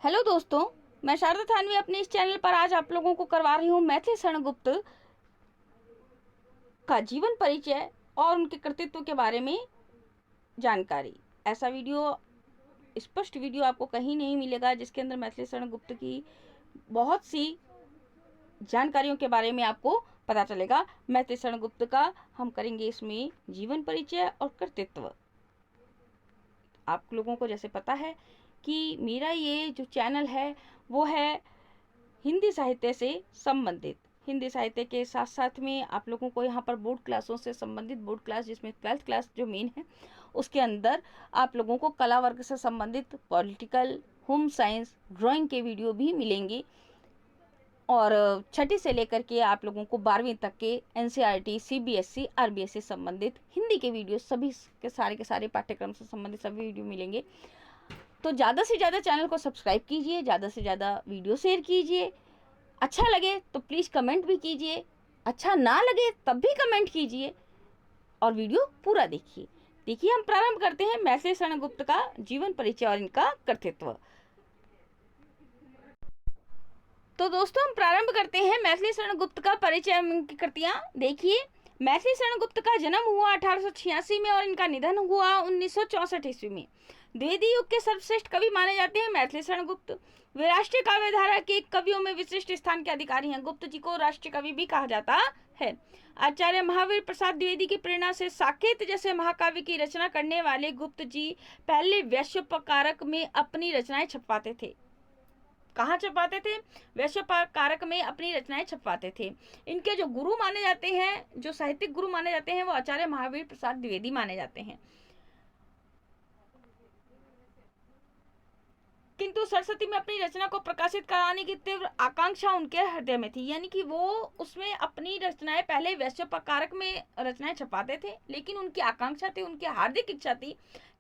Hello दोस्तों, मैं शारदा थानवी अपने इस चैनल पर आज आप लोगों को करवा रही हूँ मैथिली शरण गुप्त का जीवन परिचय और उनके कृतित्व के बारे में जानकारी। ऐसा वीडियो, स्पष्ट वीडियो आपको कहीं नहीं मिलेगा जिसके अंदर मैथिली शरण गुप्त की बहुत सी जानकारियों के बारे में आपको पता चलेगा। मैथिली शरण गुप्त का हम करेंगे इसमें जीवन परिचय और कृतित्व। आप लोगों को जैसे पता है कि मेरा ये जो चैनल है वो है हिंदी साहित्य से संबंधित। हिंदी साहित्य के साथ साथ में आप लोगों को यहाँ पर बोर्ड क्लासों से संबंधित, बोर्ड क्लास जिसमें 12th क्लास जो मेन है उसके अंदर आप लोगों को कला वर्ग से संबंधित पॉलिटिकल, होम साइंस, ड्राइंग के वीडियो भी मिलेंगे। और छठी से लेकर के आप लोगों को 12वीं तक के एनसीईआरटी, सीबीएसई, आरबीएसई संबंधित हिंदी के वीडियो सभी के सारे पाठ्यक्रम से संबंधित सभी वीडियो मिलेंगे। तो ज़्यादा से ज़्यादा चैनल को सब्सक्राइब कीजिए, ज़्यादा से ज़्यादा वीडियो शेयर कीजिए। अच्छा लगे तो प्लीज़ कमेंट भी कीजिए, अच्छा ना लगे तब भी कमेंट कीजिए और वीडियो पूरा देखिए। देखिए, हम प्रारंभ करते हैं मैथिली शरण गुप्त का जीवन परिचय और इनका कृतित्व। तो दोस्तों, हम प्रारंभ करते हैं मैथिली शरण गुप्त का परिचय, उनकी कृतियां। देखिए, मैथिली शरण गुप्त का जन्म हुआ 1886 में और इनका निधन हुआ 1964 ईस्वी में। द्विवेदी युग के सर्वश्रेष्ठ कवि माने जाते हैं मैथिली शरण गुप्त। वे राष्ट्रीय काव्य धारा के कवियों में विशिष्ट स्थान के अधिकारी हैं। गुप्त जी को राष्ट्रीय कवि भी कहा जाता है। आचार्य महावीर प्रसाद द्विवेदी की प्रेरणा से साकेत जैसे महाकाव्य की रचना करने वाले गुप्त जी पहले वैश्यपकारक में अपनी रचनाएं छपवाते थे। कहाँ छपवाते थे? वैश्यपकारक में अपनी रचनाएं छपवाते थे। इनके जो गुरु माने जाते हैं, जो साहित्यिक गुरु माने जाते हैं, वो आचार्य महावीर प्रसाद द्विवेदी माने जाते हैं। किंतु सरस्वती में अपनी रचना को प्रकाशित कराने की तीव्र आकांक्षा उनके हृदय में थी। यानी कि वो उसमें अपनी रचनाएं पहले वैश्यपकारक में रचनाएं छपाते थे, लेकिन उनकी आकांक्षा थी, उनकी हार्दिक इच्छा थी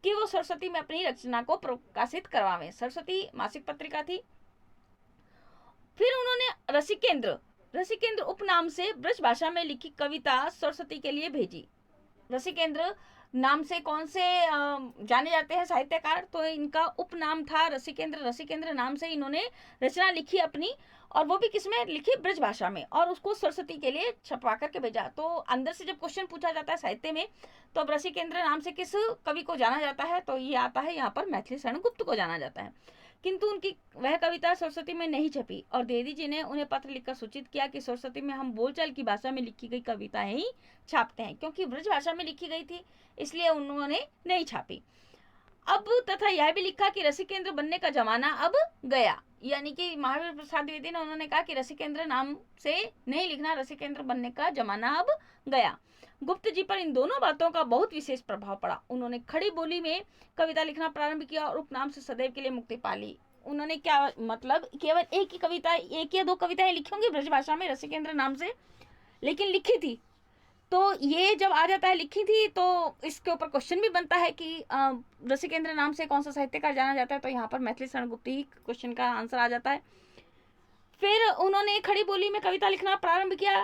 कि वो सरस्वती में अपनी रचना को प्रकाशित करवावें। सरस्वती मासिक पत्रिका थी। फिर उन्होंने रसिकेंद्र उपनाम से ब्रज भाषा में लिखी कविता सरस्वती के लिए भेजी। रसिकेंद्र नाम से कौन से जाने जाते हैं साहित्यकार? तो इनका उपनाम था रसिकेंद्र। रसिकेंद्र नाम से इन्होंने रचना लिखी अपनी, और वो भी किसमें लिखी? ब्रज भाषा में, और उसको सरस्वती के लिए छपवा करके भेजा। तो अंदर से जब क्वेश्चन पूछा जाता है साहित्य में, तो अब रसिकेंद्र नाम से किस कवि को जाना जाता है? तो ये आता है यहाँ पर मैथिली शरण गुप्त को जाना जाता है। किंतु उनकी वह कविता सरस्वती में नहीं छपी और द्विवेदी जी ने उन्हें पत्र लिखकर सूचित किया कि सरस्वती में हम बोलचाल की भाषा में लिखी गई कविताएं ही छापते हैं, क्योंकि ब्रज भाषा में लिखी गई थी इसलिए उन्होंने नहीं छापी। अब तथा यह भी लिखा कि रसिकेंद्र बनने का जमाना अब गया। यानी कि महावीर प्रसाद द्विवेदी ने उन्होंने कहा कि रसिकेंद्र नाम से नहीं लिखना, रसिकेंद्र बनने का जमाना अब गया। गुप्त जी पर इन दोनों बातों का बहुत विशेष प्रभाव पड़ा। उन्होंने खड़ी बोली में कविता लिखना प्रारंभ किया और उपनाम से सदैव के लिए मुक्ति पा ली। उन्होंने क्या मतलब, केवल एक ही कविता, एक या दो कविताएं लिखी होंगी ब्रजभाषा में रसिकेंद्र नाम से, लेकिन लिखी थी। तो ये जब आ जाता है लिखी थी, तो इसके ऊपर क्वेश्चन भी बनता है कि रसिकेंद्र नाम से कौन सा साहित्यकार जाना जाता है? तो यहाँ पर मैथिली शरण गुप्त ही क्वेश्चन का आंसर आ जाता है। फिर उन्होंने खड़ी बोली में कविता लिखना प्रारंभ किया,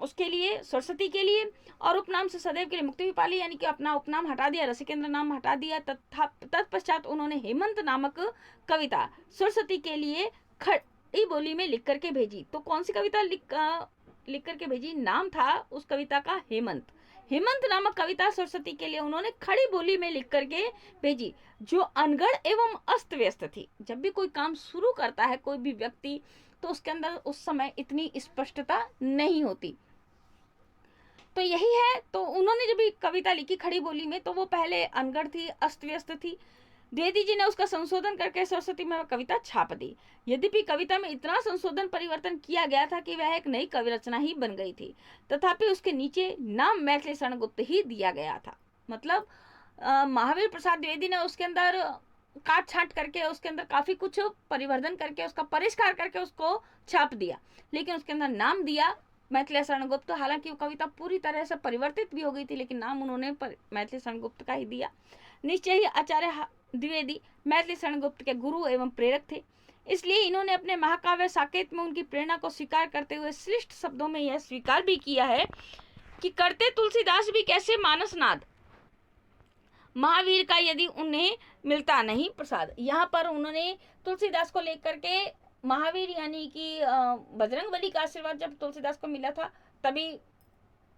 उसके लिए, सरस्वती के लिए, और उपनाम से सदैव के लिए मुक्ति भी पाली। यानी कि अपना उपनाम हटा दिया, रसिकेंद्र नाम हटा दिया। तत्पश्चात उन्होंने हेमंत नामक कविता सरस्वती के लिए खड़ी बोली में लिख करके भेजी। तो कौन सी कविता लिख करके भेजी? नाम था उस कविता का हेमंत। हेमंत नामक कविता सरस्वती के लिए उन्होंने खड़ी बोली में लिख करके भेजी, जो अनगढ़ एवं अस्त व्यस्त थी। जब भी कोई काम शुरू करता है कोई भी व्यक्ति, तो उसके अंदर उस समय इतनी स्पष्टता नहीं होती। तो यही है। तो उन्होंने जब भी कविता लिखी खड़ी बोली में, तो वो पहले अनगढ़ थी, अस्त व्यस्त थी। द्विवेदी जी ने उसका संशोधन करके सरस्वती में कविता छाप दी। यद्यपि कविता में इतना संशोधन परिवर्तन किया गया था कि वह एक नई कवि रचना ही बन गई थी, तथापि उसके नीचे नाम मैथिली शरण गुप्त ही दिया गया था। मतलब महावीर प्रसाद द्विवेदी ने उसके अंदर काट छाट करके, उसके अंदर काफी कुछ परिवर्तन करके, उसका परिष्कार करके उसको छाप दिया, लेकिन उसके अंदर नाम दिया मैथिली शरण गुप्त। हालांकि वो कविता पूरी तरह से परिवर्तित भी हो गई थी, लेकिन नाम उन्होंने मैथिली शरण गुप्त का ही दिया। निश्चय ही आचार्य द्विवेदी मैथिली शरण गुप्त के गुरु एवं प्रेरक थे, इसलिए इन्होंने अपने महाकाव्य साकेत में उनकी प्रेरणा को स्वीकार करते हुए श्लिष्ट शब्दों में यह स्वीकार भी किया है कि करते तुलसीदास भी कैसे मानसनाद, महावीर का यदि उन्हें मिलता नहीं प्रसाद। यहाँ पर उन्होंने तुलसीदास को लेकर के महावीर यानी कि बजरंगबली का आशीर्वाद जब तुलसीदास को मिला था, तभी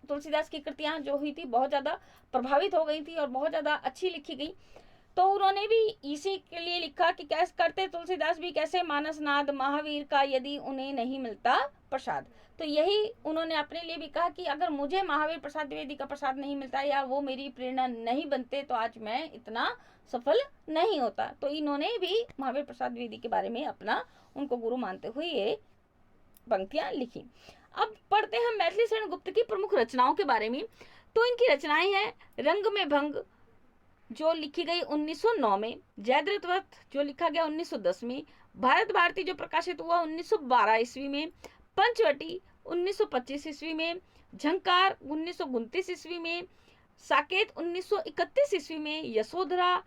तुलसीदास की कृतियां जो हुई थी बहुत ज़्यादा प्रभावित हो गई थी और बहुत ज़्यादा अच्छी लिखी गई। तो उन्होंने भी इसी के लिए लिखा कि कैसे करते तुलसीदास भी कैसे मानसनाद महावीर का यदि उन्हें नहीं मिलता प्रसाद। तो यही उन्होंने अपने लिए भी कहा कि अगर मुझे महावीर प्रसाद द्विवेदी का प्रसाद नहीं मिलता या वो मेरी प्रेरणा नहीं बनते तो आज मैं इतना सफल नहीं होता। तो इन्होंने भी महावीर प्रसाद द्विवेदी के बारे में अपना उनको गुरु मानते हुए ये पंक्तियां लिखी। अब पढ़ते हैं मैथिली शरण गुप्त की प्रमुख रचनाओं के बारे में। तो इनकी रचनाएं हैं रंग में भंग जो लिखी गई 1909 में, जयद्रथ जो लिखा गया 1910 में, भारत भारती जो प्रकाशित हुआ 1912 ईस्वी में, पंचवटी 1925 ईस्वी में, झंकार 1929 ईस्वी में, साकेत 1931 ईस्वी में, यशोधरा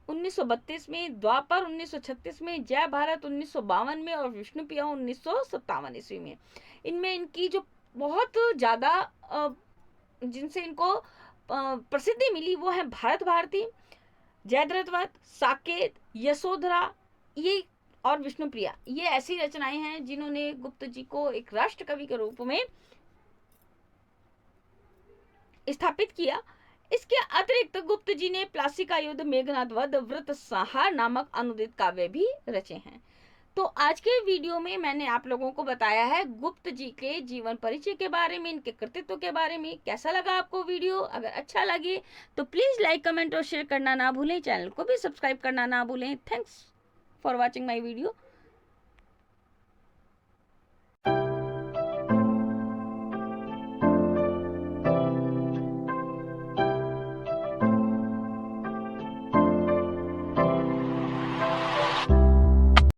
1932 में, द्वापर 1936 में, जय भारत 1952 में और विष्णुप्रिया 1957 ईस्वी में। इनमें इनकी जो बहुत ज़्यादा जिनसे इनको प्रसिद्धि मिली वो है भारत भारती, जयद्रथ, साकेत, यशोधरा ये और विष्णुप्रिया। ये ऐसी रचनाएं हैं जिन्होंने गुप्त जी को एक राष्ट्र कवि के रूप में स्थापित किया। इसके अतिरिक्त गुप्त जी ने प्लासी का युद्ध, मेघनाद वध, व्रत संहार नामक अनुदित काव्य भी रचे हैं। तो आज के वीडियो में मैंने आप लोगों को बताया है गुप्त जी के जीवन परिचय के बारे में, इनके कृतित्व के बारे में। कैसा लगा आपको वीडियो? अगर अच्छा लगे तो प्लीज लाइक, कमेंट और शेयर करना ना भूलें। चैनल को भी सब्सक्राइब करना ना भूलें। Thanks for watching my video.